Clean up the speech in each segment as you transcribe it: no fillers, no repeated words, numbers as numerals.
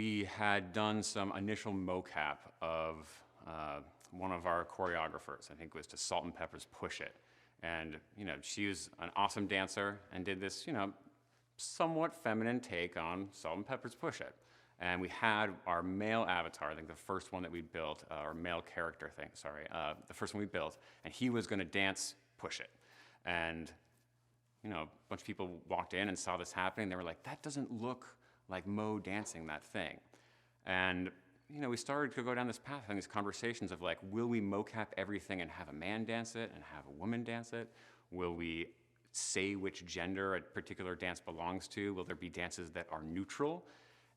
we had done some initial mocap of one of our choreographers. I think it was to Salt and Pepper's Push It. And, she was an awesome dancer and did this, somewhat feminine take on Salt and Pepper's Push It. And we had our male avatar, I think the first one that we built, our male character thing, sorry, the first one we built, and he was gonna dance Push It. And, a bunch of people walked in and saw this happening, they were like, that doesn't look like Mo dancing that thing. And, we started to go down this path, having these conversations of like, will we mocap everything and have a man dance it and have a woman dance it? Will we say which gender a particular dance belongs to? Will there be dances that are neutral?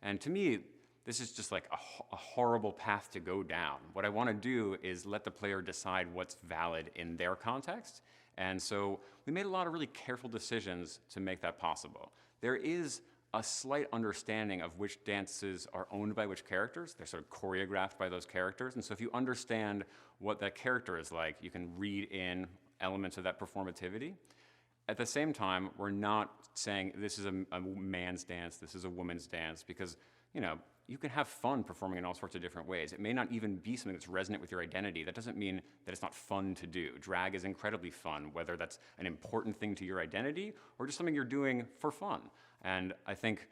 And to me, this is just like a horrible path to go down. What I want to do is let the player decide what's valid in their context. And so we made a lot of really careful decisions to make that possible. There is a slight understanding of which dances are owned by which characters. They're sort of choreographed by those characters. And so if you understand what that character is like, you can read in elements of that performativity. At the same time, we're not saying this is a man's dance, this is a woman's dance, because you can have fun performing in all sorts of different ways. It may not even be something that's resonant with your identity. That doesn't mean that it's not fun to do. Drag is incredibly fun, whether that's an important thing to your identity or just something you're doing for fun. And I think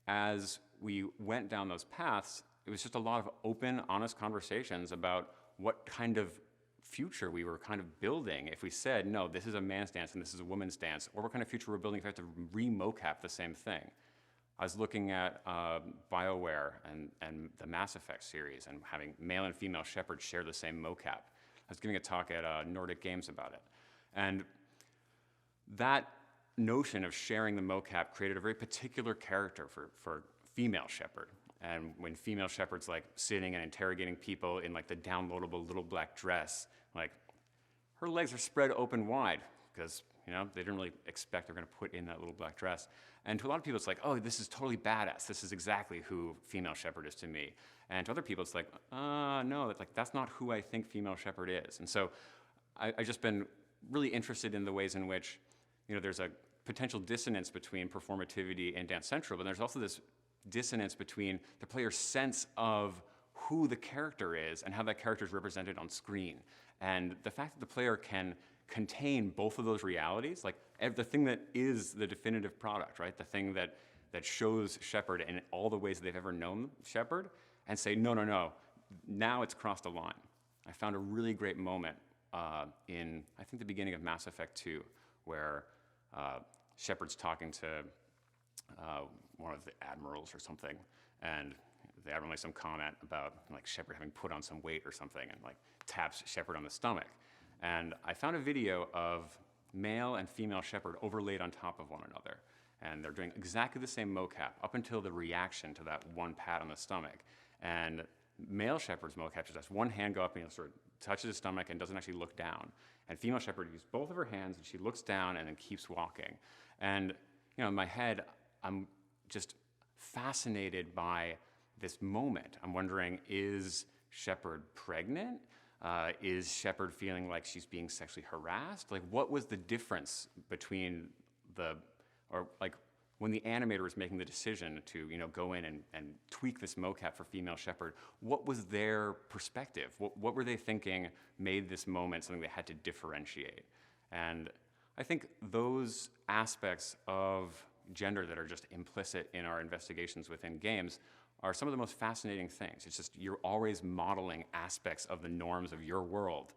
as we went down those paths, it was just a lot of open, honest conversations about what kind of future we were kind of building if we said, no, this is a man's dance and this is a woman's dance, or what kind of future we're building if we have to re-mocap the same thing. I was looking at BioWare and the Mass Effect series and having male and female shepherds share the same mocap. I was giving a talk at Nordic Games about it. And that notion of sharing the mocap created a very particular character for female shepherd. And when female shepherd's like sitting and interrogating people in like the downloadable little black dress, like her legs are spread open wide because they didn't really expect they're going to put in that little black dress. And to a lot of people, it's like, oh, this is totally badass. This is exactly who female shepherd is to me. And to other people, it's like, no, that's not who I think female shepherd is. And so I've just been really interested in the ways in which there's a potential dissonance between performativity and Dance Central, but there's also this dissonance between the player's sense of who the character is and how that character is represented on screen. And the fact that the player can contain both of those realities, like the thing that is the definitive product, right? The thing that shows Shepard in all the ways that they've ever known Shepard, and say, no, now it's crossed a line. I found a really great moment in, I think, the beginning of Mass Effect 2, where Shepard's talking to one of the admirals or something, and the admiral makes some comment about like Shepard having put on some weight or something, and like taps Shepard on the stomach. And I found a video of male and female Shepard overlaid on top of one another, and they're doing exactly the same mocap up until the reaction to that one pat on the stomach. And male Shepard's mocap just has one hand go up and sort of touches his stomach and doesn't actually look down. And female Shepard uses both of her hands, and she looks down and then keeps walking. And in my head, I'm just fascinated by this moment. I'm wondering, is Shepard pregnant? Is Shepard feeling like she's being sexually harassed? Like, what was the difference between when the animator was making the decision to go in and tweak this mocap for female Shepard, what was their perspective? What were they thinking made this moment something they had to differentiate? And I think those aspects of gender that are just implicit in our investigations within games are some of the most fascinating things. It's just you're always modeling aspects of the norms of your world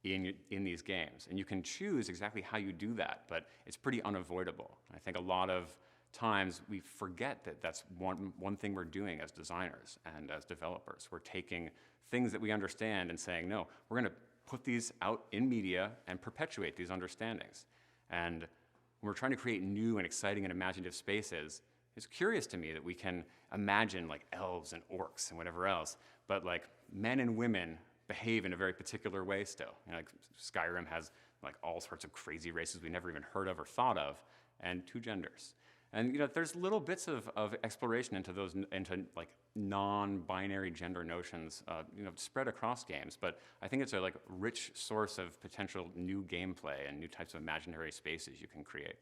in these games. And you can choose exactly how you do that, but it's pretty unavoidable. I think a lot of times we forget that that's one thing we're doing as designers and as developers. We're taking things that we understand and saying, no, we're going to put these out in media and perpetuate these understandings. And when we're trying to create new and exciting and imaginative spaces, it's curious to me that we can imagine like elves and orcs and whatever else, but like men and women behave in a very particular way still. Like Skyrim has like all sorts of crazy races we never even heard of or thought of, and two genders. And there's little bits of exploration into like non-binary gender notions, spread across games. But I think it's a like rich source of potential new gameplay and new types of imaginary spaces you can create.